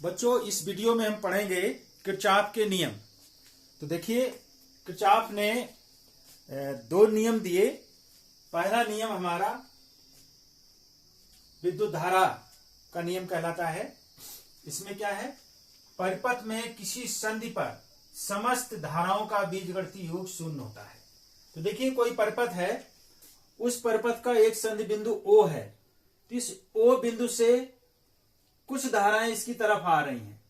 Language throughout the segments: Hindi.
बच्चों, इस वीडियो में हम पढ़ेंगे किरचॉफ के नियम। तो देखिए, किरचॉफ ने दो नियम दिए। पहला नियम हमारा विद्युत धारा का नियम कहलाता है। इसमें क्या है, परिपथ में किसी संधि पर समस्त धाराओं का बीजगणितीय योग शून्य होता है। तो देखिए, कोई परिपथ है, उस परिपथ का एक संधि बिंदु O है। तो इस O बिंदु से कुछ धाराएं इसकी तरफ आ रही हैं।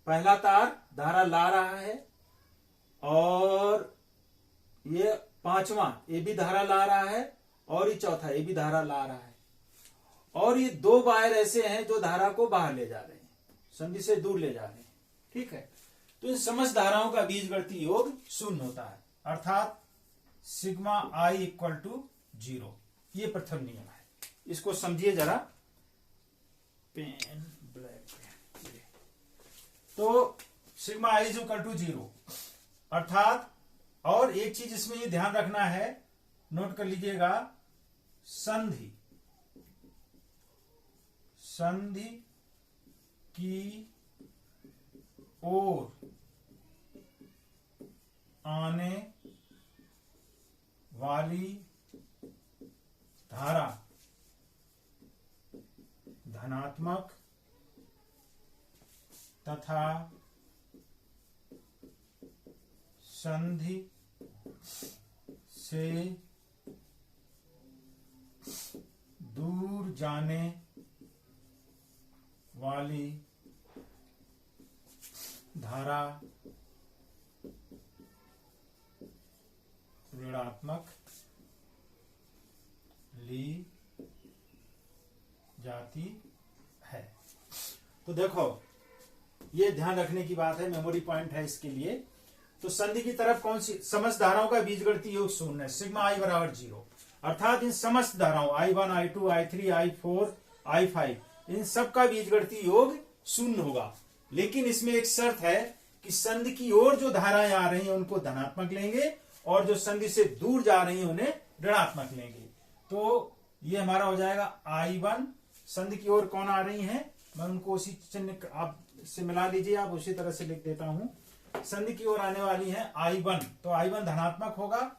पहला तार धारा ला रहा है और ये पांचवा ये भी धारा ला रहा है और ये चौथा ये भी धारा ला रहा है। और ये दो वायर ऐसे हैं जो धारा को बाहर ले जा रहे हैं, संधि से दूर ले जा रहे हैं। ठीक है, तो इन समस्त धाराओं का बीजगणितीय योग शून्य होता है, अर्थात सिग्मा आई इक्वल टू 0। ये प्रथम नियम है। इसको समझिए जरा, पेन ब्लैक। तो sigma I is equal to 0 अर्थात, और एक चीज इसमें ये ध्यान रखना है, नोट कर लीजिएगा, संधि की ओर आने वाली धारा धनात्मक तथा संधि से दूर जाने वाली धारा ऋणात्मक ली जाती है। तो देखो, ये ध्यान रखने की बात है, मेमोरी पॉइंट है इसके लिए। तो संधि की तरफ कौन सी समस्त धाराओं का बीजगणितीय योग शून्य है, सिग्मा आई बराबर 0, अर्थात इन समस्त धाराओं I1, I2, I3, I4, I5 इन सब का बीजगणितीय योग शून्य होगा। लेकिन इसमें एक शर्त है कि संधि की ओर जो धाराएं आ रही हैं उनको धनात्मक लेंगे और जो संधि से दूर जा रही हैं उन्हें ऋणात्मक लेंगे। तो ये हमारा हो जाएगा I1, संधि की ओर कौन आ रही हैं, मैं उनको उसी चिन्ह आप से मिला लीजिए, आप उसी तरह से लिख देता हूं। संधि की ओर आने वाली है I1, तो I1 धनात्मक होगा,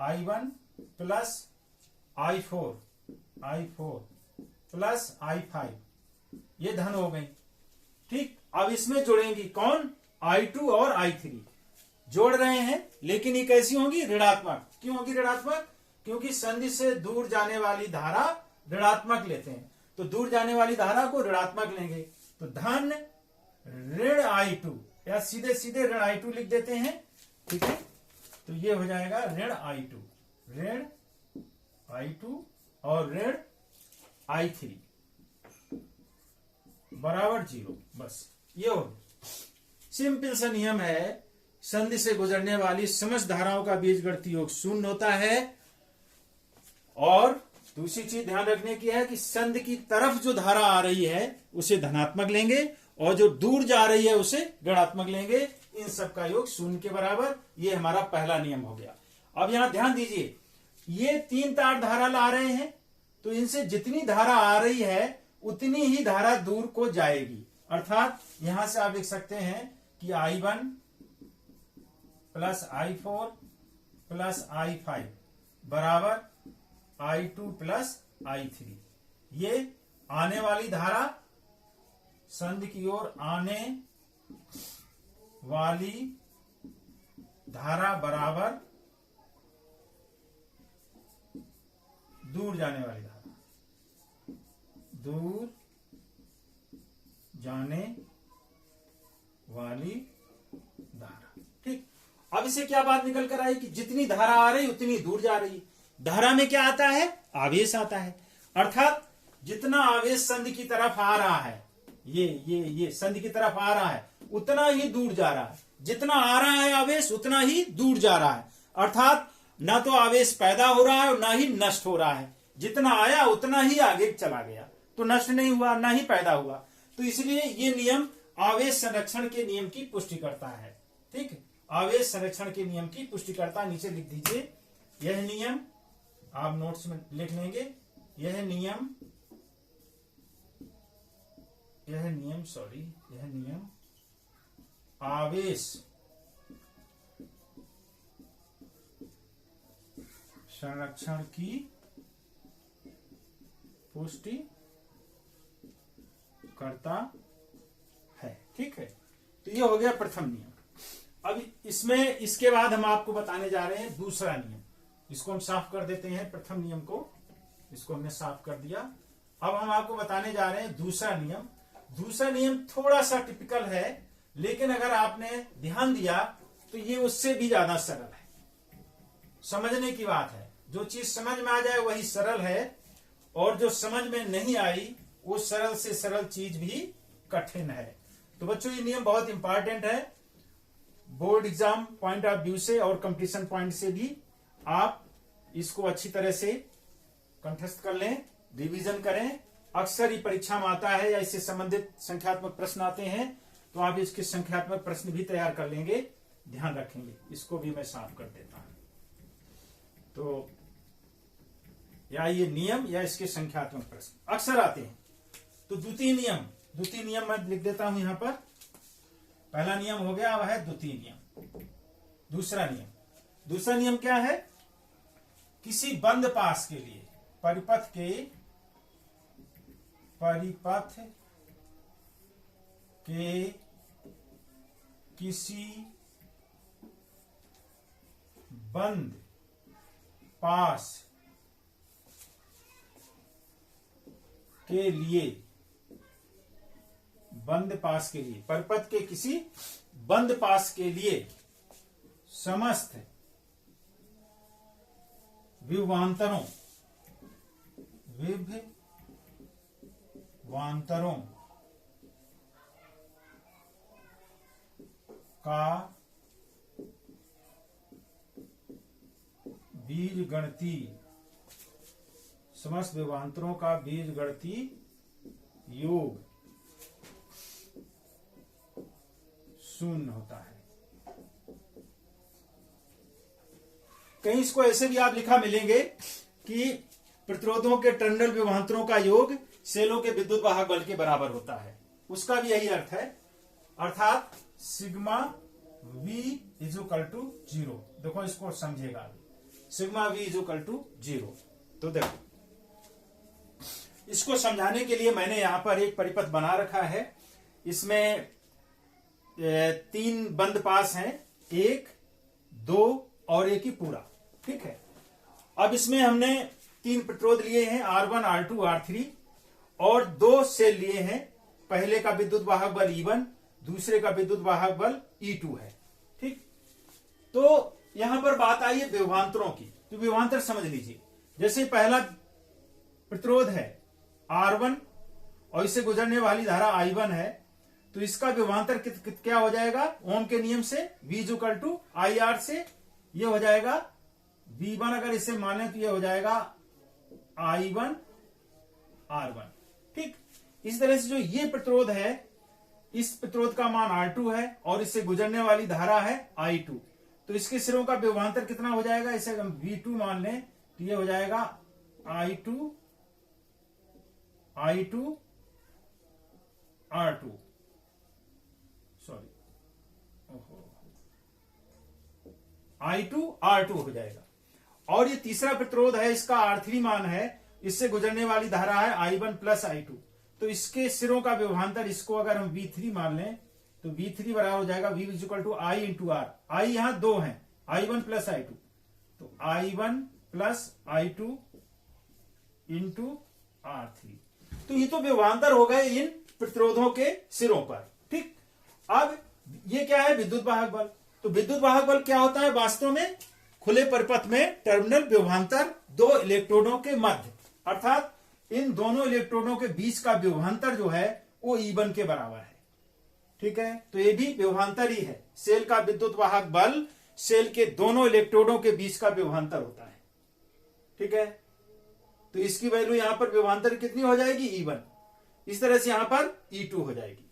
I1 plus I4 plus I5, ये धन हो गई। ठीक, अब इसमें जुड़ेंगी कौन, I2 और I3 जोड़ रहे हैं, लेकिन ये कैसी होंगी, ऋणात्मक। क्यों होगी ऋणात्मक, क्योंकि संधि से दूर जाने वाली धारा ऋणात्मक लेते हैं, तो दूर जाने वाली धारा को ऋणात्मक लेंगे। तो धन ऋण I2 या सीधे सीधे ऋण I2 लिख देते हैं। ठीक है, तो ये हो जाएगा ऋण I2 और ऋण I3 बराबर 0। बस ये हो, सिंपल सा नियम है। संधि से गुजरने वाली समस्त धाराओं का बीजगणितीय योग शून्य होता है। और दूसरी चीज ध्यान रखने की है कि संधि की तरफ जो धारा आ रही है उसे धनात्मक लेंगे और जो दूर जा रही है उसे ऋणात्मक लेंगे। इन सब का योग शून्य के बराबर। ये हमारा पहला नियम हो गया। अब यहां ध्यान दीजिए, ये 3 तार धारा ला रहे हैं, तो इनसे जितनी धारा आ रही है उतनी ही धारा दूर को जाएगी। अर्थात यहां से आप लिख सकते हैं कि I1 plus I4 plus I5 बराबर I2 प्लस I3। ये आने वाली धारा, संधि की ओर आने वाली धारा बराबर दूर जाने वाली धारा, दूर जाने वाली धारा। ठीक, अब इसे क्या बात निकल कर आई कि जितनी धारा आ रही उतनी दूर जा रही। धारा में क्या आता है, आवेश आता है, अर्थात जितना आवेश संधि की तरफ आ रहा है, ये संधि की तरफ आ रहा है उतना ही दूर जा रहा है। जितना आ रहा है आवेश उतना ही दूर जा रहा है, अर्थात ना तो आवेश पैदा हो रहा है और ना ही नष्ट हो रहा है। जितना आया उतना ही आगे चला गया, तो नष्ट नहीं हुआ ना ही पैदा हुआ। तो इसलिए ये नियम आवेश संरक्षण के नियम की पुष्टि करता है। ठीक है, आवेश संरक्षण के नियम की पुष्टि करता है। नीचे लिख दीजिए, यह नियम आप नोट्स में लिख लेंगे, यह नियम यह नियम आवेश संरक्षण की पुष्टि करता है। ठीक है, तो ये हो गया प्रथम नियम। अब इसमें इसके बाद हम आपको बताने जा रहे हैं दूसरा नियम। इसको हम साफ कर देते हैं, प्रथम नियम को इसको हमने साफ कर दिया। अब हम आपको बताने जा रहे हैं दूसरा नियम। दूसरा नियम थोड़ा सा टिपिकल है, लेकिन अगर आपने ध्यान दिया तो ये उससे भी ज्यादा सरल है। समझने की बात है, जो चीज समझ में आ जाए वही सरल है, और जो समझ में नहीं आई वो सरल से सरल चीज भी कठिन है। तो बच्चों ये नियम बहुत इंपॉर्टेंट है, board exam point of view से और कंपटीशन पॉइंट से भी आप इसको अच्छी तरह से कंठस्थ कर लें, रिवीजन करें। अक्सर ही परीक्षा में आता है या इससे संबंधित संख्यात्मक प्रश्न आते हैं, तो आप इसके संख्यात्मक प्रश्न भी तैयार कर लेंगे, ध्यान रखेंगे। इसको भी मैं साफ कर देता हूं। तो या ये नियम या इसके संख्यात्मक प्रश्न अक्सर आते हैं। तो द्वितीय नियम मैं लिख देता हूं यहां पर। पहला नियम हो गया, वह है द्वितीय नियम। दूसरा नियम क्या है? किसी बंद पास के लिए परिपथ के किसी बंद पास के लिए परिपथ के किसी बंद पास के लिए समस्त विभवांतरों का बीजगणितीय समस्त विभवांतरों का बीजगणितीय योग 0 होता है। कहीं इसको ऐसे भी आप लिखा मिलेंगे कि प्रतिरोधों के टर्मिनल विभवांतरों का योग सेलों के विद्युत वाहक बल के बराबर होता है। उसका भी यही अर्थ है, अर्थात सिग्मा V इक्वल टू 0। देखो इसको समझेगा, सिग्मा V इक्वल टू 0। तो देखो इसको समझाने के लिए मैंने यहां पर एक परिपथ बना रखा है। इसमें 3 बंद पास हैं, 1, 2 और 1 ही पूरा। ठीक है, अब इसमें हमने 3 प्रतिरोध लिए हैं, R1, R2, R3 और 2 सेल लिए हैं। पहले का विद्युत वाहक बल E1, दूसरे का विद्युत वाहक बल E2 है। ठीक, तो यहां पर बात आई है विभवांतरों की। तो विभवांतर समझ लीजिए, जैसे पहला प्रतिरोध है R1 और इससे गुजरने वाली धारा I1 है, तो इसका विभवांतर क्या हो जाएगा? ओम के नियम से V इक्वल टू IR से ये हो जाएगा V1। अगर इसे मान लें तो ये हो जाएगा I1 R1। ठीक, इस तरह से जो ये प्रतिरोध है, इस प्रतिरोध का मान R2 है और इससे गुजरने वाली धारा है I2। तो इसके सिरों का विभवांतर कितना हो जाएगा? इसे हम V2 मान लें तो ये हो जाएगा I2 R2 I2 R2 हो जाएगा। और ये तीसरा प्रतिरोध है, इसका R3 मान है, इससे गुजरने वाली धारा है I1 प्लस I2। तो इसके सिरों का विभवांतर, इसको अगर हम V3 मान लें तो V3 बराबर हो जाएगा V equal to I into R। I यहां 2 है, I1 प्लस I2, तो I1 plus I2 into R3। तो ये तो विभवांतर हो गए इन प्रतिरोधों के सिरों पर। ठीक, अब ये क्या है? विद्युत वाहक बल। तो विद्युत वाहक बल क्या होता है? वास्तव में खुले परिपथ में टर्मिनल विभवांतर 2 इलेक्ट्रोडों के मध्य, अर्थात इन दोनों इलेक्ट्रोडों के बीच का विभवांतर जो है वो E1 के बराबर है। ठीक है, तो ये भी विभवांतर ही है। सेल का विद्युत वाहक बल सेल के दोनों इलेक्ट्रोडों के बीच का विभवांतर होता है। ठीक है, तो इसकी वैल्यू यहां पर विभवांतर कितनी हो जाएगी? E1। इस तरह से यहां पर E2 हो जाएगी।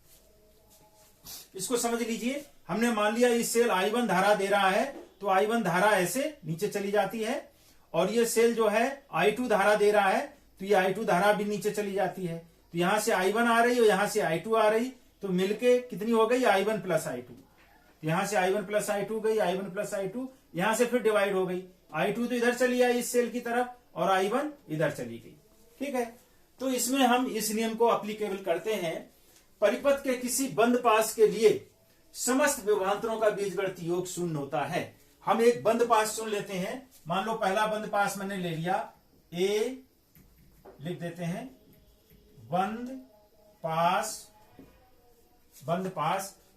इसको समझ लीजिए, हमने मान लिया इस सेल I1 धारा दे रहा है, तो I1 धारा ऐसे नीचे चली जाती है, और ये सेल जो है I2 धारा दे रहा है, तो ये I2 धारा भी नीचे चली जाती है। तो यहां से I1 आ रही और यहां से I2 आ रही, तो मिलके कितनी हो गई I1 प्लस I2। यहां से I1 प्लस I2 गई, I1 प्लस I2, यहां से फिर डिवाइड हो गई, I2 तो इधर चली आई इस सेल की तरफ और I1 इधर चली गई। ठीक है, तो इसमें हम इस नियम को अप्लीकेबल करते हैं। परिपथ के किसी बंद पास के लिए समस्त विभवांतरों का बीजगणितीय योग शून्य होता है। हम एक बंद पास चुन लेते हैं। मान लो पहला बंद पास मैंने ले लिया, ए लिख देते हैं, बंद पास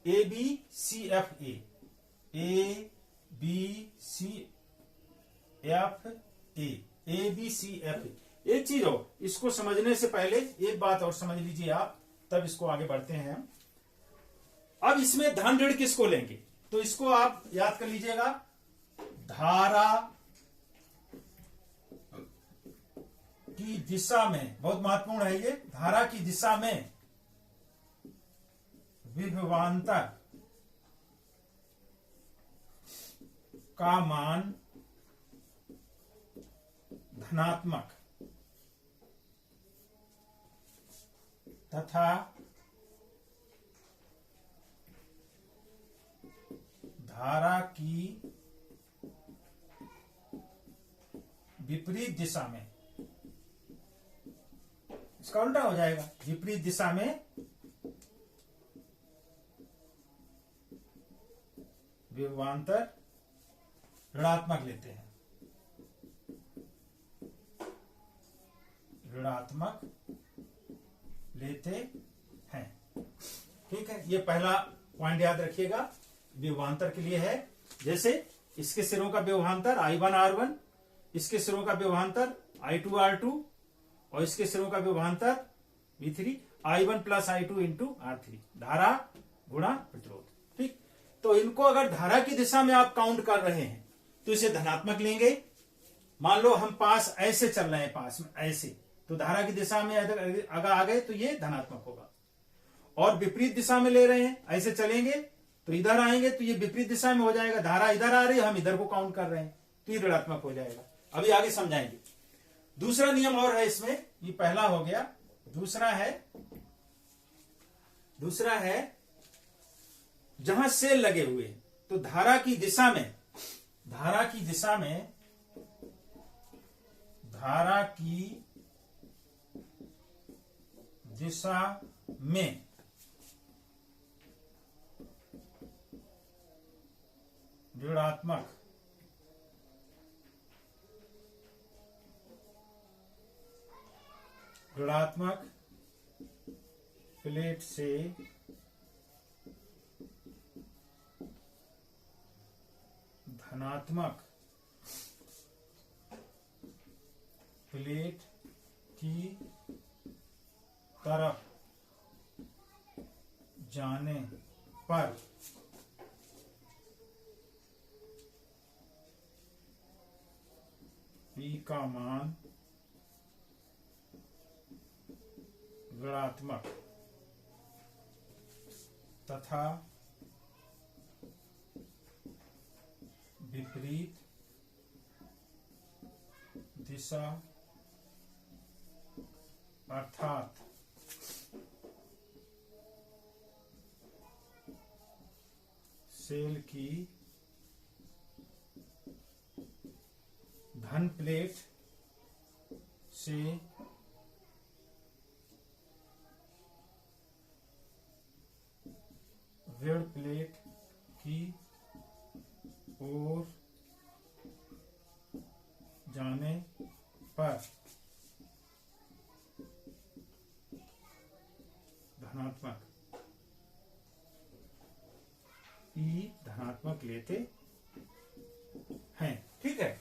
A B C F A B C F A B C F. एक चीज हो, इसको समझने से पहले एक बात और समझ लीजिए आप, तब इसको आगे बढ़ते हैं। अब इसमें धन ऋण किसको लेंगे, तो इसको आप याद कर लीजिएगा, धारा की दिशा में, बहुत महत्वपूर्ण है ये, धारा की दिशा में विभवांतर का मान धनात्मक तथा धारा की विपरीत दिशा में, इसका उल्टा हो जाएगा, विपरीत दिशा में विभवांतर ऋणात्मक लेते हैं, ऋणात्मक लेते हैं। ठीक है, ये पहला पॉइंट याद रखिएगा, विभवांतर के लिए है। जैसे इसके सिरों का विभवांतर I1 R1, इसके सिरों का विभवांतर I2 R2 और इसके सिरों का विभवांतर V3, I1 plus I2 into R3, धारा गुणा प्रतिरोध। ठीक, तो इनको अगर धारा की दिशा में आप काउंट कर रहे हैं तो इसे धनात्मक लेंगे। मान लो हम पास ऐसे चल रहे हैं, पास में ऐसे, तो धारा की दिशा में अगर आ गए तो ये धनात्मक होगा। और विपरीत दिशा में ले रहे हैं, ऐसे चलेंगे तो इधर आएंगे तो ये विपरीत दिशा में हो जाएगा, धारा इधर आ रही है, हम इधर को काउंट कर रहे हैं तो ये ऋणात्मक हो जाएगा। अभी आगे समझाएंगे। दूसरा नियम और है इसमें, ये पहला हो गया। दूसरा है जहां सेल लगे हुए हैं, तो धारा की दिशा में ऋणात्मक प्लेट से धनात्मक प्लेट की तरफ जाने पर P का मान ऋणात्मक तथा विपरीत दिशा अर्थात सेल की धन प्लेट से ऋण प्लेट की ओर जाने पर धनात्मक ई धनात्मक लेते हैं। ठीक है,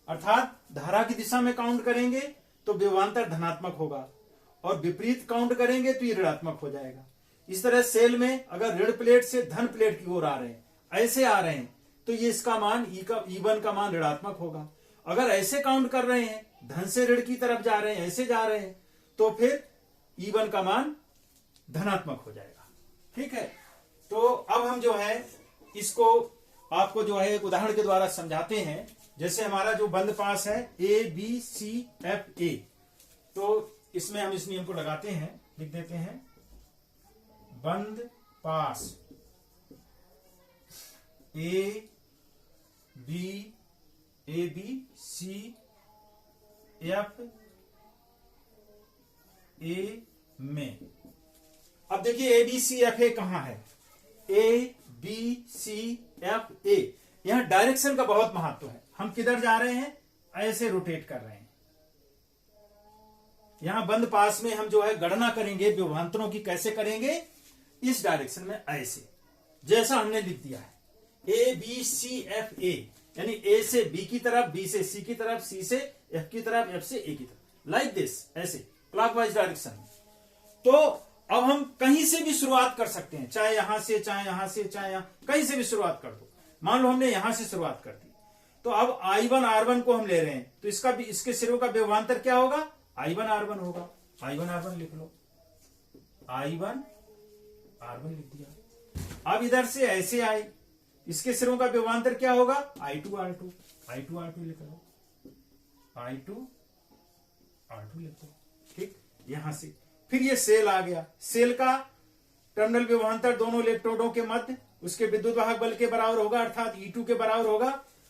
अर्थात धारा की दिशा में काउंट करेंगे तो विभवांतर धनात्मक होगा और विपरीत काउंट करेंगे तो ये ऋणात्मक हो जाएगा। इस तरह सेल में अगर ऋण प्लेट से धन प्लेट की ओर आ रहे हैं, ऐसे आ रहे हैं, तो ये इसका मान E1 का मान ऋणात्मक होगा। अगर ऐसे काउंट कर रहे हैं, धन से ऋण की तरफ जा रहे हैं, ऐसे जा रहे हैं, तो फिर E1 का मान धनात्मक हो जाएगा। ठीक है, तो अब हम जो है इसको आपको जो है एक उदाहरण के द्वारा समझाते हैं। जैसे हमारा जो बंद पास है A B C F A, तो इसमें हम इस नियम को लगाते हैं, लिख देते हैं बंद पास ए बी सी एफ ए में। अब देखिए ए बी सी एफ ए कहां है, ए बी सी एफ ए, यहां डायरेक्शन का बहुत महत्व है। हम किधर जा रहे हैं, ऐसे रोटेट कर रहे हैं। यहां बंद पास में हम जो है गणना करेंगे विभवांतरों की, कैसे करेंगे, इस डायरेक्शन में ऐसे, जैसा हमने लिख दिया है ए बी सी एफ ए, यानी ए से बी की तरफ, बी से सी की तरफ, सी से एफ की तरफ, एफ से ए की तरफ, लाइक दिस, ऐसे क्लॉकवाइज डायरेक्शन। तो अब हम कहीं से भी शुरुआत कर सकते हैं, चाहे यहां से, चाहे यहां से, चाहे यहां, कहीं से भी शुरुआत कर दो। मान लो हमने यहां से शुरुआत कर दी, तो अब I1 R1 को हम ले रहे हैं, तो इसका भी, इसके सिरों का विभवांतर क्या होगा, I1 R1 होगा। I1 R1 लिख लो, I1 R1 लिख दिया। अब इधर से ऐसे आए, इसके सिरों का विभवांतर क्या होगा, I2 R2, I2 R2 लिख लो, I2 R2 लिख दो, ठीक। यहां से फिर ये सेल आ गया, सेल का टर्मिनल विभवांतर दोनों इलेक्ट्रोडों के मध्य उसके विद्युत वाहक बल के बराबर होगा, अर्थात E2 के बराबर होगा,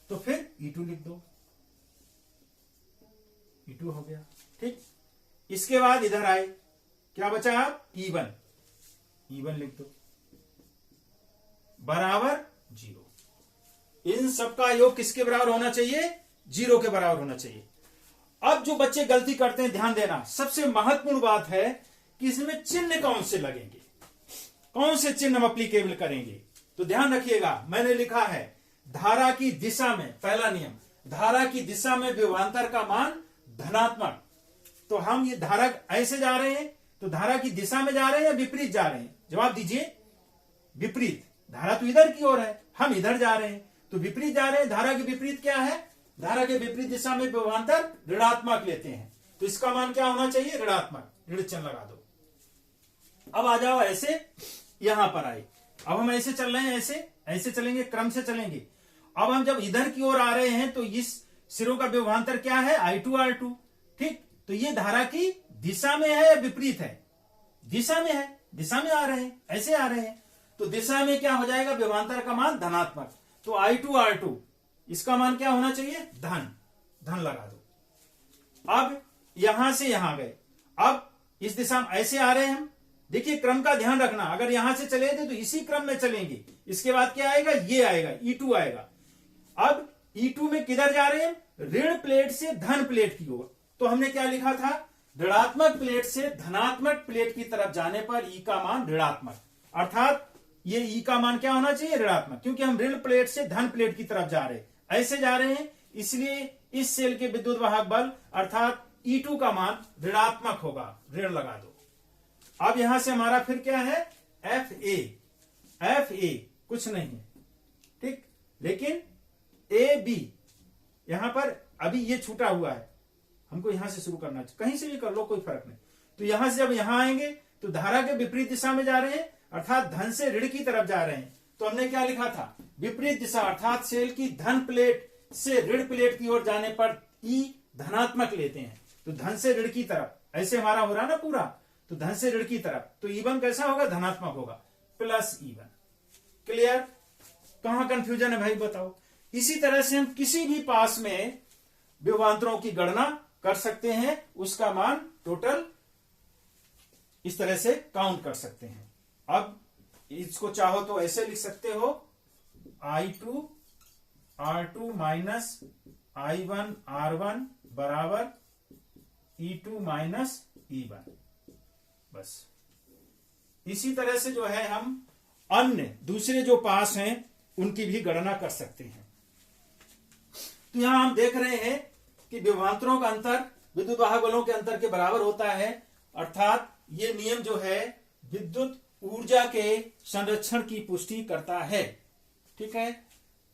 तो फिर E2 लिख दो, E2 हो गया, ठीक। इसके बाद इधर आए, क्या बचा आप, E1, E1 लिख दो, बराबर 0। इन सबका योग किसके बराबर होना चाहिए, 0 के बराबर होना चाहिए। अब जो बच्चे गलती करते हैं, ध्यान देना, सबसे महत्वपूर्ण बात है कि इसमें चिन्ह कौन से लगेंगे, कौन से चिन्ह हम अप्लीकेबल करेंगे। तो ध्यान रखिएगा, मैंने लिखा है धारा की दिशा में, पहला नियम, धारा की दिशा में विभवांतर का मान धनात्मक। तो हम ये धारा ऐसे जा रहे हैं, तो धारा की दिशा में जा रहे हैं या विपरीत जा रहे हैं, जवाब दीजिए, विपरीत। धारा तो इधर की ओर है, हम इधर जा रहे हैं, तो विपरीत जा रहे हैं। धारा के विपरीत क्या है, धारा के विपरीत दिशा में विभवांतर ऋणात्मक लेते हैं, तो इसका मान क्या होना चाहिए, ऋणात्मक, ऋण चिन्ह लगा दो। अब आ जाओ ऐसे, यहां पर आए, अब हम ऐसे चल रहे हैं, ऐसे ऐसे चलेंगे, क्रम से चलेंगे। अब हम जब इधर की ओर आ रहे हैं, तो इस सिरों का विभवांतर क्या है, I2 R2, ठीक। तो ये धारा की दिशा में है या विपरीत है, दिशा में है, दिशा में आ रहे हैं, ऐसे आ रहे हैं, तो दिशा में क्या हो जाएगा, विभवांतर का मान धनात्मक। तो I2 R2 इसका मान क्या होना चाहिए, धन, धन लगा दो। अब यहां से यहां गए, अब इस दिशा में ऐसे आ रहे हैं हम, देखिए क्रम का ध्यान रखना, अगर यहां से चले थे तो इसी क्रम में चलेंगे। इसके बाद क्या आएगा, ये आएगा, E2 आएगा। अब E2 में किधर जा रहे हैं, ऋण प्लेट से धन प्लेट की ओर। तो हमने क्या लिखा था, ऋणात्मक प्लेट से धनात्मक प्लेट की तरफ जाने पर E का मान ऋणात्मक, अर्थात ये E का मान क्या होना चाहिए, ऋणात्मक, क्योंकि हम ऋण प्लेट से धन प्लेट की तरफ जा रहे हैं, ऐसे जा रहे हैं, इसलिए इस सेल के विद्युत वाहक बल अर्थात E2 का मान ऋणात्मक होगा, ऋण लगा दो। अब यहां से हमारा फिर क्या है, FA कुछ नहीं है, ठीक, लेकिन AB यहां पर अभी ये छूटा हुआ है, हमको यहां से शुरू करना चाहिए, कहीं से भी कर लो, कोई फर्क नहीं। तो यहां से जब यहां आएंगे तो धारा के विपरीत दिशा में जा रहे हैं, अर्थात धन से ऋण की तरफ जा रहे हैं। तो हमने क्या लिखा था, विपरीत दिशा, अर्थात सेल की धन प्लेट से ऋण प्लेट की ओर जाने पर E धनात्मक लेते हैं, तो धन से ऋण की तरफ, ऐसे हमारा हो रहा ना पूरा, तो धन से ऋण की तरफ, तो E1 कैसा होगा, धनात्मक होगा, प्लस E1। क्लियर, कहां कंफ्यूजन है भाई बताओ। इसी तरह से हम किसी भी पास में विभवांतरों की गणना कर सकते हैं, उसका मान टोटल इस तरह से काउंट कर सकते हैं। अब इसको चाहो तो ऐसे लिख सकते हो, I2 R2 minus I1 R1 बराबर E2 माइनस E1। बस इसी तरह से जो है हम अन्य दूसरे जो पास हैं उनकी भी गणना कर सकते हैं। तो यहां हम देख रहे हैं कि विभवांतरों का अंतर विद्युत वाहक बलों के अंतर के बराबर होता है, अर्थात ये नियम जो है विद्युत ऊर्जा के संरक्षण की पुष्टि करता है, ठीक है।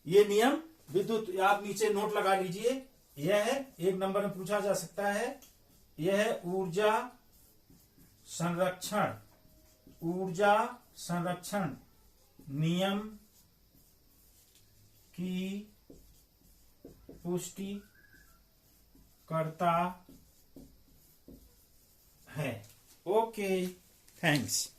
ये नियम विद्युत, आप नीचे नोट लगा लीजिए, यह है, एक नंबर में पूछा जा सकता है, यह है ऊर्जा संरक्षण नियम की पुष्टि करता है। Okay, thanks.